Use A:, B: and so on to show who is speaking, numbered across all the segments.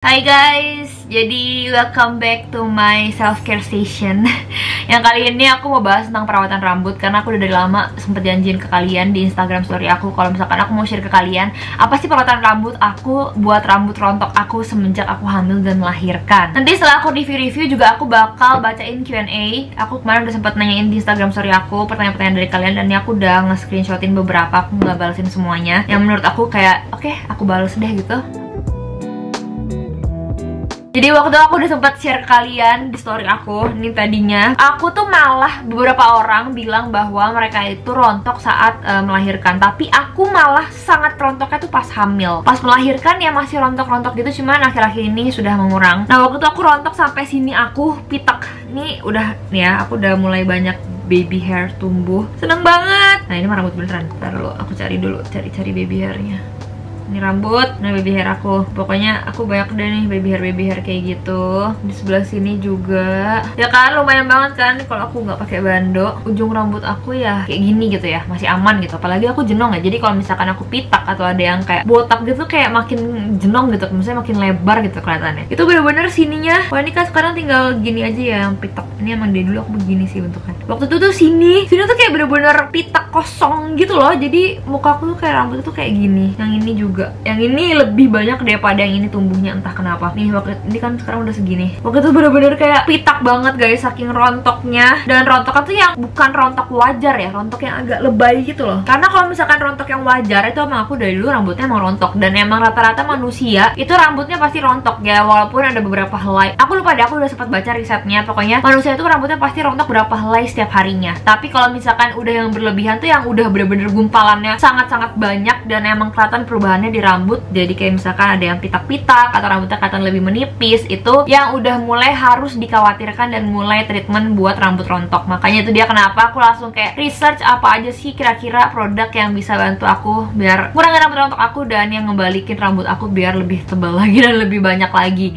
A: Hai guys, jadi welcome back to my self-care session. Yang kali ini aku mau bahas tentang perawatan rambut, karena aku udah dari lama sempet janjiin ke kalian di Instagram story aku kalau misalkan aku mau share ke kalian apa sih perawatan rambut aku buat rambut rontok aku semenjak aku hamil dan melahirkan. Nanti setelah aku review juga aku bakal bacain Q&A. Aku kemarin udah sempet nanyain di Instagram story aku pertanyaan-pertanyaan dari kalian, dan ini aku udah nge-screenshotin beberapa, aku nggak balesin semuanya. Yang menurut aku kayak oke, aku bales deh gitu. Jadi waktu aku udah sempat share ke kalian di story aku, ini tadinya aku tuh malah beberapa orang bilang bahwa mereka itu rontok saat melahirkan, tapi aku malah sangat rontoknya tuh pas hamil. Pas melahirkan ya masih rontok-rontok gitu, cuman akhir-akhir ini sudah mengurang. Nah waktu itu aku rontok sampai sini aku pitak. Nih udah nih ya, aku udah mulai banyak baby hair tumbuh. Seneng banget. Nah ini mah rambut beneran. Ntar dulu aku cari baby hairnya. Ini rambut, nah baby hair aku. Pokoknya aku banyak deh nih baby hair kayak gitu. Di sebelah sini juga. Ya kan lumayan banget kan kalau aku nggak pakai bando. Ujung rambut aku ya kayak gini gitu ya, masih aman gitu. Apalagi aku jenong ya. Jadi kalau misalkan aku pitak atau ada yang kayak botak gitu kayak makin jenong gitu. Misalnya makin lebar gitu kelihatannya. Itu bener-bener sininya. Wah ini kan sekarang tinggal gini aja ya yang pitak. Ini emang dari dulu aku begini sih bentuknya. Waktu itu tuh sini tuh kayak bener-bener pitak kosong gitu loh. Jadi muka aku tuh kayak rambut tuh kayak gini. Yang ini juga. Yang ini lebih banyak daripada yang ini tumbuhnya, entah kenapa. Nih waktu ini kan sekarang udah segini. Waktu itu bener-bener kayak pitak banget guys, saking rontoknya. Dan rontoknya tuh yang bukan rontok wajar ya, rontok yang agak lebay gitu loh. Karena kalau misalkan rontok yang wajar itu emang aku dari dulu rambutnya emang rontok. Dan emang rata-rata manusia itu rambutnya pasti rontok ya, walaupun ada beberapa helai. Aku lupa deh, aku udah sempat baca risetnya. Pokoknya manusia itu rambutnya pasti rontok berapa helai setiap harinya. Tapi kalau misalkan udah yang berlebihan tuh yang udah bener-bener gumpalannya sangat-sangat banyak, dan emang kelihatan perubahannya di rambut. Jadi kayak misalkan ada yang pitak-pitak atau rambutnya kelihatan lebih menipis, itu yang udah mulai harus dikhawatirkan dan mulai treatment buat rambut rontok. Makanya itu dia kenapa aku langsung kayak research apa aja sih kira-kira produk yang bisa bantu aku biar ngurangin rambut rontok aku, dan yang ngebalikin rambut aku biar lebih tebal lagi dan lebih banyak lagi.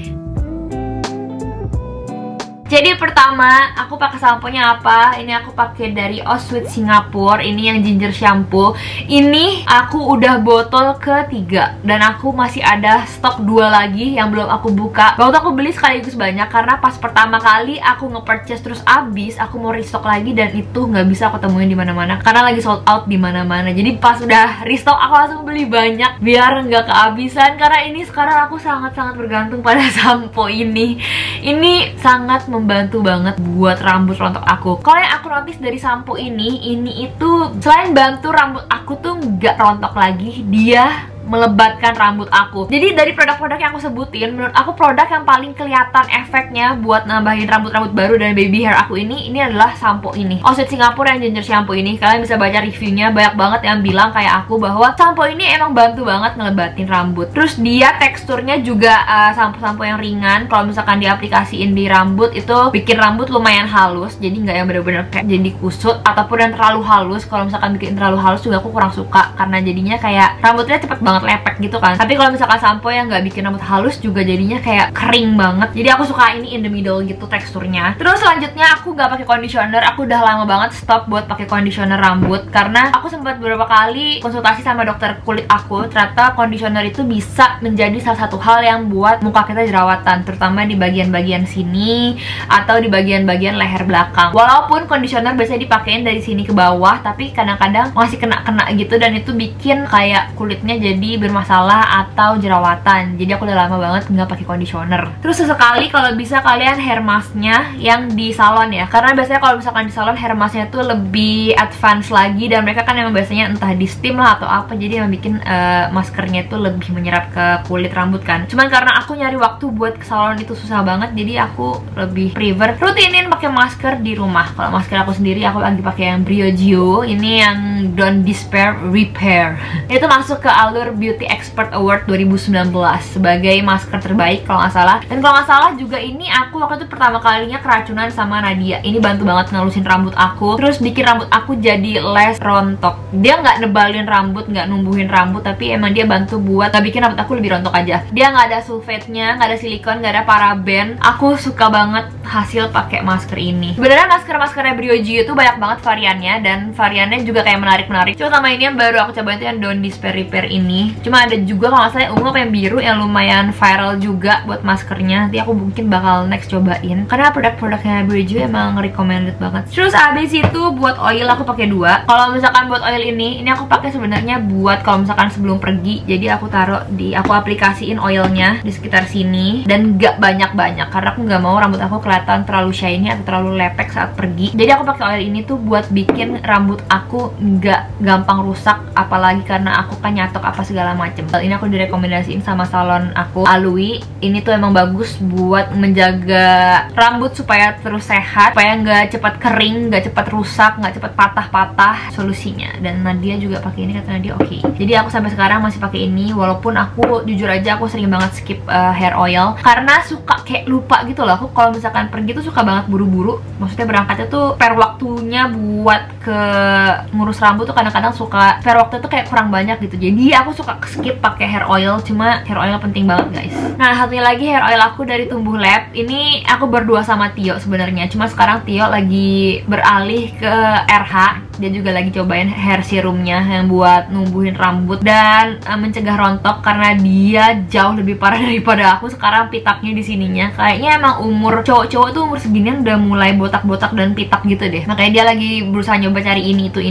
A: Jadi pertama aku pakai sampo-nya apa? Ini aku pakai dari Oswit Singapura. Ini yang ginger shampoo. Ini aku udah botol ketiga, dan aku masih ada stok 2 lagi yang belum aku buka. Waktu aku beli sekaligus banyak karena pas pertama kali aku nge-purchase terus abis, aku mau restock lagi dan itu nggak bisa aku temuin di mana-mana karena lagi sold out di mana-mana. Jadi pas udah restock aku langsung beli banyak biar nggak kehabisan, karena ini sekarang aku sangat-sangat bergantung pada sampo ini. Ini sangat membantu banget buat rambut rontok aku. Kalau yang aku notice dari sampo ini itu selain bantu rambut aku tuh nggak rontok lagi, dia melebatkan rambut aku. Jadi dari produk-produk yang aku sebutin, menurut aku produk yang paling kelihatan efeknya buat nambahin rambut-rambut baru dan baby hair aku ini adalah sampo ini, Oswit Singapura yang ginger shampoo ini. Kalian bisa baca reviewnya, banyak banget yang bilang kayak aku bahwa sampo ini emang bantu banget ngelebatin rambut. Terus dia teksturnya juga sampo-sampo yang ringan. Kalau misalkan diaplikasiin di rambut itu bikin rambut lumayan halus, jadi nggak yang bener-bener kayak jadi kusut ataupun yang terlalu halus. Kalau misalkan bikin terlalu halus juga aku kurang suka, karena jadinya kayak rambutnya cepet banget lepek gitu kan. Tapi kalau misalkan sampo yang nggak bikin rambut halus juga jadinya kayak kering banget. Jadi aku suka ini in the middle gitu teksturnya. Terus selanjutnya aku nggak pakai conditioner. Aku udah lama banget stop buat pakai conditioner rambut karena aku sempat beberapa kali konsultasi sama dokter kulit aku. Ternyata conditioner itu bisa menjadi salah satu hal yang buat muka kita jerawatan, terutama di bagian-bagian sini atau di bagian-bagian leher belakang. Walaupun conditioner biasanya dipakein dari sini ke bawah, tapi kadang-kadang masih kena-kena gitu, dan itu bikin kayak kulitnya jadi bermasalah atau jerawatan. Jadi aku udah lama banget nggak pakai conditioner. Terus sesekali kalau bisa kalian hair masknya yang di salon ya, karena biasanya kalau misalkan di salon hair masknya tuh lebih advance lagi, dan mereka kan emang biasanya entah di steam lah atau apa, jadi emang bikin maskernya tuh lebih menyerap ke kulit rambut kan. Cuman karena aku nyari waktu buat ke salon itu susah banget, jadi aku lebih prefer rutinin pakai masker di rumah. Kalau masker aku sendiri aku lagi pakai yang Briogeo, ini yang Don't Despair Repair. Itu masuk ke alur Beauty Expert Award 2019 sebagai masker terbaik kalau nggak salah. Dan kalau nggak salah juga ini aku waktu itu pertama kalinya keracunan sama Nadia. Ini bantu banget ngalusin rambut aku, terus bikin rambut aku jadi less rontok. Dia nggak nebalin rambut, nggak numbuhin rambut, tapi emang dia bantu buat nggak bikin rambut aku lebih rontok aja. Dia nggak ada sulfate-nya, nggak ada silikon, nggak ada paraben. Aku suka banget hasil pakai masker ini. Sebenarnya masker-maskernya Briogeo itu banyak banget variannya, dan variannya juga kayak menarik-menarik. Cuma sama ini yang baru aku cobain itu yang Don't Despair Repair ini. ini. Cuma ada juga kalau nggak salah yang ungu apa yang biru yang lumayan viral juga buat maskernya. Nanti aku mungkin bakal next cobain karena produk-produknya Bridge emang recommended banget. Terus abis itu buat oil aku pakai 2. Kalau misalkan buat oil ini aku pakai sebenarnya buat kalau misalkan sebelum pergi. Jadi aku taruh aku aplikasiin oilnya di sekitar sini dan gak banyak-banyak karena aku nggak mau rambut aku kelihatan terlalu shiny atau terlalu lepek saat pergi. Jadi aku pakai oil ini tuh buat bikin rambut aku nggak gampang rusak, apalagi karena aku kan nyatok apa segala macem. Ini aku direkomendasiin sama salon aku, Alui. Ini tuh emang bagus buat menjaga rambut supaya terus sehat, supaya nggak cepat kering, nggak cepat rusak, nggak cepat patah-patah solusinya. Dan Nadia juga pakai ini, kata Nadia oke. Jadi aku sampai sekarang masih pakai ini, walaupun aku jujur aja aku sering banget skip hair oil karena suka kayak lupa gitu loh. Aku kalau misalkan pergi tuh suka banget buru-buru, maksudnya berangkatnya tuh per waktunya buat ke ngurus rambut tuh kadang-kadang suka per waktu tuh kayak kurang banyak gitu. Jadi aku suka skip pakai hair oil, cuma hair oil penting banget guys. Nah, satunya lagi hair oil aku dari Tumbuh Lab. Ini aku berdua sama Tio sebenarnya, cuma sekarang Tio lagi beralih ke RH. Dia juga lagi cobain hair serumnya yang buat numbuhin rambut dan mencegah rontok karena dia jauh lebih parah daripada aku. Sekarang pitaknya di sininya kayaknya emang umur cowok-cowok tuh umur seginian udah mulai botak-botak dan pitak gitu deh. Makanya dia lagi berusaha nyoba cari ini itu.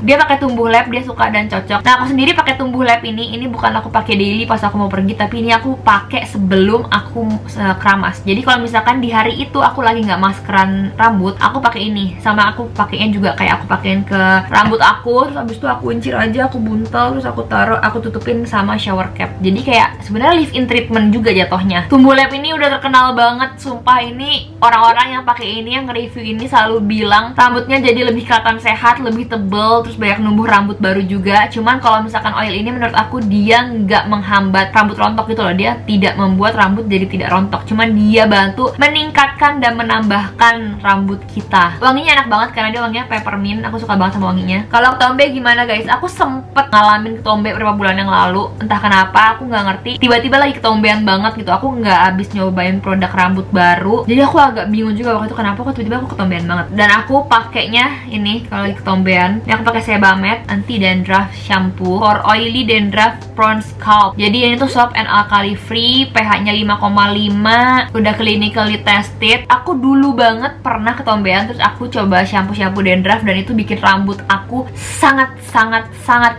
A: Dia pakai Tumbuh Lab, dia suka dan cocok. Nah, aku sendiri pakai Tumbuh Lab ini bukan aku pakai daily pas aku mau pergi, tapi ini aku pakai sebelum aku keramas. Jadi kalau misalkan di hari itu aku lagi nggak maskeran rambut, aku pakai ini. Sama aku pakainya juga kayak aku pakein ke rambut aku, terus habis itu aku uncir aja, aku buntel, terus aku taruh, aku tutupin sama shower cap. Jadi kayak sebenarnya leave-in treatment juga jatuhnya. Tumbuh Lab ini udah terkenal banget, sumpah. Ini orang-orang yang pakai ini, yang nge-review ini selalu bilang rambutnya jadi lebih kelihatan sehat, lebih tebel, terus banyak numbuh rambut baru juga. Cuman kalau misalkan oil ini menurut aku dia nggak menghambat rambut rontok gitu loh. Dia tidak membuat rambut jadi tidak rontok, cuman dia bantu meningkatkan dan menambahkan rambut kita. Wanginya enak banget karena dia wanginya peppermint. Aku suka banget sama wanginya. Kalau ketombe gimana guys? Aku sempet ngalamin ketombe beberapa bulan yang lalu. Entah kenapa aku nggak ngerti. Tiba-tiba lagi ketombean banget gitu. Aku nggak habis nyobain produk rambut baru. Jadi aku agak bingung juga waktu itu kenapa kok tiba-tiba aku ketombean banget. Dan aku pakainya ini kalau lagi ketombean. Ini aku pakai Sebamed anti dandruff shampoo for oily dandruff prone scalp. Jadi ini tuh soft and alkali free, pH-nya 5,5, udah clinically tested. Aku dulu banget pernah ketombean, terus aku coba shampoo dandruff dan itu bikin rambut aku sangat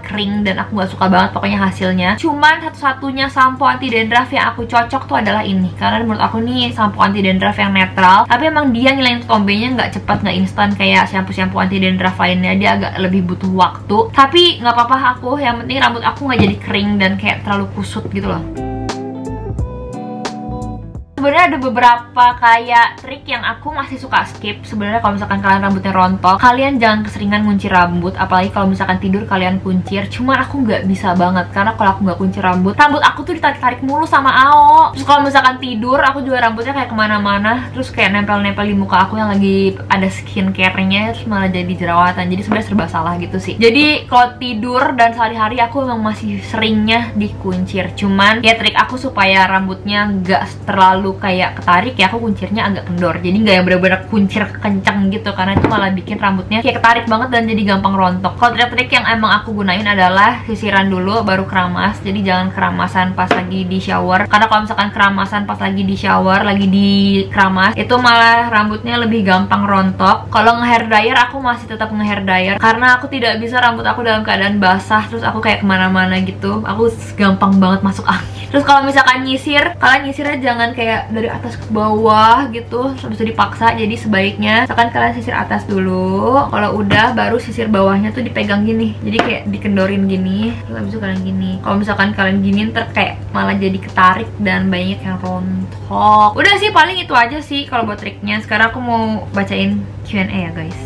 A: kering dan aku nggak suka banget pokoknya hasilnya. Cuman satu-satunya sampo anti dandruff yang aku cocok tuh adalah ini, karena menurut aku nih sampo anti dandruff yang netral, tapi emang dia ngilangin ketombenya nggak cepat, nggak instan kayak shampoo anti dandruff lainnya. Dia agak lebih butuh waktu, tapi nggak apa-apa aku, yang penting rambut aku nggak jadi kering dan kayak terlalu kusut gitu loh. Sebenarnya ada beberapa kayak trik yang aku masih suka skip. Sebenarnya kalau misalkan kalian rambutnya rontok, kalian jangan keseringan kuncir rambut, apalagi kalau misalkan tidur kalian kuncir. Cuman aku nggak bisa banget karena kalau aku nggak kuncir rambut aku tuh ditarik-tarik mulu sama Ao. Terus kalau misalkan tidur, aku juga rambutnya kayak kemana-mana, terus kayak nempel-nempel di muka aku yang lagi ada skincare-nya, terus malah jadi jerawatan. Jadi sebenarnya serba salah gitu sih. Jadi kalau tidur dan sehari-hari aku emang masih seringnya dikuncir. Cuman ya trik aku supaya rambutnya nggak terlalu kayak ketarik ya, aku kuncirnya agak kendor. Jadi nggak yang bener-bener kuncir kencang gitu, karena itu malah bikin rambutnya kayak ketarik banget dan jadi gampang rontok. Kalau trik-trik yang emang aku gunain adalah sisiran dulu baru keramas. Jadi jangan keramasan pas lagi di shower, karena kalau misalkan keramasan pas lagi di shower, lagi di keramas, itu malah rambutnya lebih gampang rontok. Kalau nge-hair dryer, aku masih tetap nge-hair dryer karena aku tidak bisa rambut aku dalam keadaan basah terus aku kayak kemana-mana gitu. Aku gampang banget masuk angin. Terus kalau misalkan nyisir, kalian nyisirnya jangan kayak dari atas ke bawah gitu, habis itu dipaksa. Jadi sebaiknya misalkan kalian sisir atas dulu, kalau udah baru sisir bawahnya tuh dipegang gini, jadi kayak dikendorin gini, terus habis itu kalian gini. Kalau misalkan kalian gini ntar kayak malah jadi ketarik dan banyak yang rontok. Udah sih, paling itu aja sih kalau buat triknya. Sekarang aku mau bacain Q&A ya guys.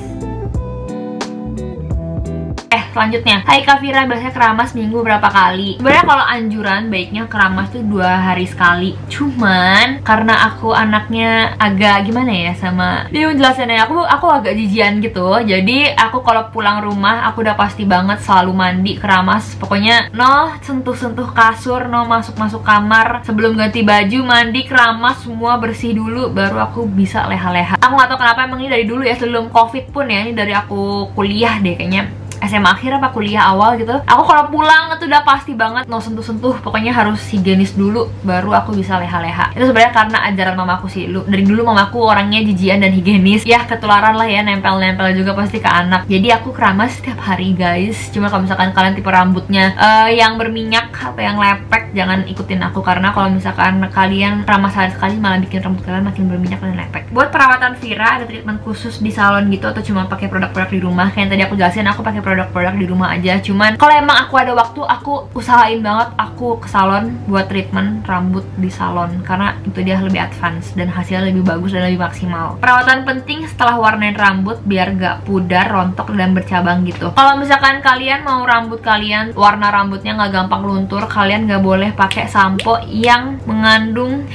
A: Selanjutnya, hai Kak Vira, biasanya keramas minggu berapa kali? Sebenarnya kalau anjuran baiknya keramas tuh 2 hari sekali. Cuman karena aku anaknya agak gimana ya, sama dia menjelaskannya, aku agak jijian gitu. Jadi aku kalau pulang rumah aku udah pasti banget selalu mandi, keramas. Pokoknya no sentuh-sentuh kasur, no masuk-masuk kamar. Sebelum ganti baju, mandi, keramas, semua bersih dulu baru aku bisa leha-leha. Aku gak tahu kenapa, emang ini dari dulu ya, sebelum covid pun ya, ini dari aku kuliah deh kayaknya. SMA akhir apa kuliah awal gitu, aku kalau pulang itu udah pasti banget no sentuh-sentuh, pokoknya harus higienis dulu baru aku bisa leha-leha. Itu sebenarnya karena ajaran mamaku sih. Dari dulu mamaku orangnya jijian dan higienis, ya ketularan lah ya, nempel-nempel juga pasti ke anak. Jadi aku keramas setiap hari guys. Cuma kalau misalkan kalian tipe rambutnya yang berminyak atau yang lepek, jangan ikutin aku, karena kalau misalkan kalian keramas hari sekali malah bikin rambut kalian makin berminyak dan lepek. Buat perawatan Vira ada treatment khusus di salon gitu atau cuma pakai produk-produk di rumah? Kayak yang tadi aku jelasin, aku pakai produk-produk di rumah aja. Cuman kalau emang aku ada waktu, aku usahain banget aku ke salon buat treatment rambut di salon, karena itu dia lebih advance dan hasilnya lebih bagus dan lebih maksimal. Perawatan penting setelah warnain rambut biar gak pudar, rontok, dan bercabang gitu. Kalau misalkan kalian mau rambut kalian warna rambutnya gak gampang luntur, kalian gak boleh pakai sampo yang mengandung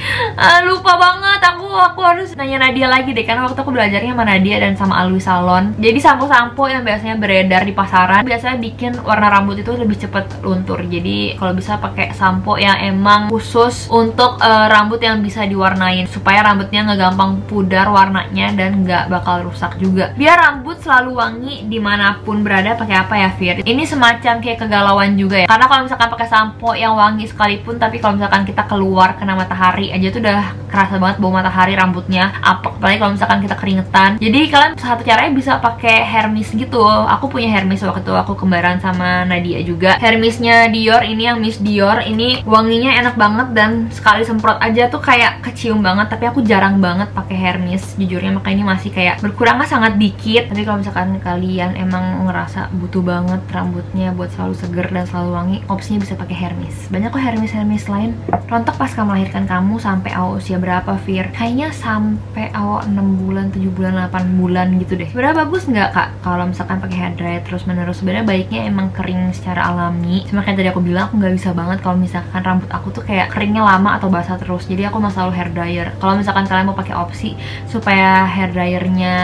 A: lupa banget, aku harus nanya Nadia lagi deh, karena waktu aku belajarnya sama Nadia dan sama Alwi Salon. Jadi sampo-sampo yang biasanya beredar di pasaran biasanya bikin warna rambut itu lebih cepet luntur. Jadi kalau bisa pakai sampo yang emang khusus untuk rambut yang bisa diwarnain, supaya rambutnya nggak gampang pudar warnanya dan nggak bakal rusak juga. Biar rambut selalu wangi dimanapun berada. Pakai apa ya Fir? Ini semacam kayak kegalauan juga ya, karena kalau misalkan pakai sampo yang wangi sekalipun, tapi kalau misalkan kita keluar kena matahari aja tuh udah kerasa banget bau matahari rambutnya, apalagi kalau misalkan kita keringetan. Jadi kalian satu caranya bisa pakai hair mist gitu. Aku punya hair mist waktu itu aku kembaran sama Nadia juga. Hair mistnya Dior, ini yang Miss Dior, ini wanginya enak banget dan sekali semprot aja tuh kayak kecium banget. Tapi aku jarang banget pakai hair mist jujurnya, makanya ini masih kayak berkurangnya sangat dikit. Tapi kalau misalkan kalian emang ngerasa butuh banget rambutnya buat selalu seger dan selalu wangi, opsinya bisa pakai hair mist. Banyak kok hair mist lain. Rontok pas kamu melahirkan kamu sampai usia berapa Fir? Kayaknya sampai 6 bulan, 7 bulan, 8 bulan gitu deh. Sebenarnya bagus nggak kak kalau misalkan pakai hair dryer terus menerus? Sebenarnya baiknya emang kering secara alami. Cuma kayak tadi aku bilang, aku nggak bisa banget kalau misalkan rambut aku tuh kayak keringnya lama atau basah terus. Jadi aku mau selalu hair dryer. Kalau misalkan kalian mau pakai opsi supaya hair dryernya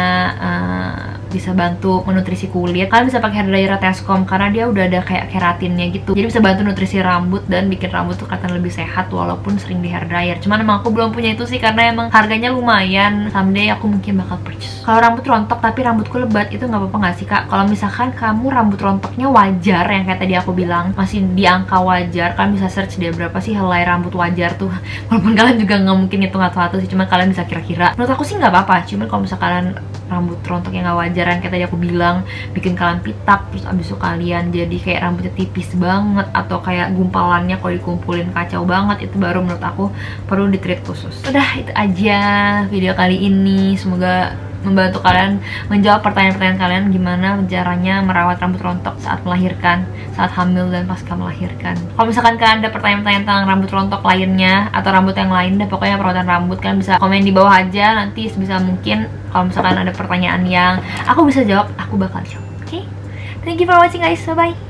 A: bisa bantu menutrisi kulit, kalian bisa pakai hair dryer Tescom karena dia udah ada kayak keratinnya gitu. Jadi bisa bantu nutrisi rambut dan bikin rambut tuh kelihatan lebih sehat walaupun sering di hair dryer. Cuman emang aku belum punya itu sih karena emang harganya lumayan. Someday aku mungkin bakal purchase. Kalau rambut rontok tapi rambutku lebat, itu nggak apa-apa nggak sih kak? Kalau misalkan kamu rambut rontoknya wajar, yang kayak tadi aku bilang masih di angka wajar, kalian bisa search deh berapa sih helai rambut wajar tuh. Walaupun kalian juga nggak mungkin hitung satu-satu sih, cuma kalian bisa kira-kira. Menurut aku sih nggak apa-apa. Cuman kalau misalkan rambut rontok yang nggak wajar, yang kayak tadi aku bilang bikin kalian pitak, terus abis itu kalian jadi kayak rambutnya tipis banget atau kayak gumpalannya kalau dikumpulin kacau banget, itu baru menurut aku perlu di-treat khusus. Udah, itu aja video kali ini. Semoga membantu kalian menjawab pertanyaan-pertanyaan kalian gimana caranya merawat rambut rontok saat melahirkan, saat hamil, dan pasca melahirkan. Kalau misalkan kalian ada pertanyaan-pertanyaan tentang rambut rontok lainnya atau rambut yang lain, deh pokoknya perawatan rambut, kalian bisa komen di bawah aja. Nanti sebisa mungkin kalau misalkan ada pertanyaan yang aku bisa jawab, aku bakal jawab. Oke? Thank you for watching guys, bye bye.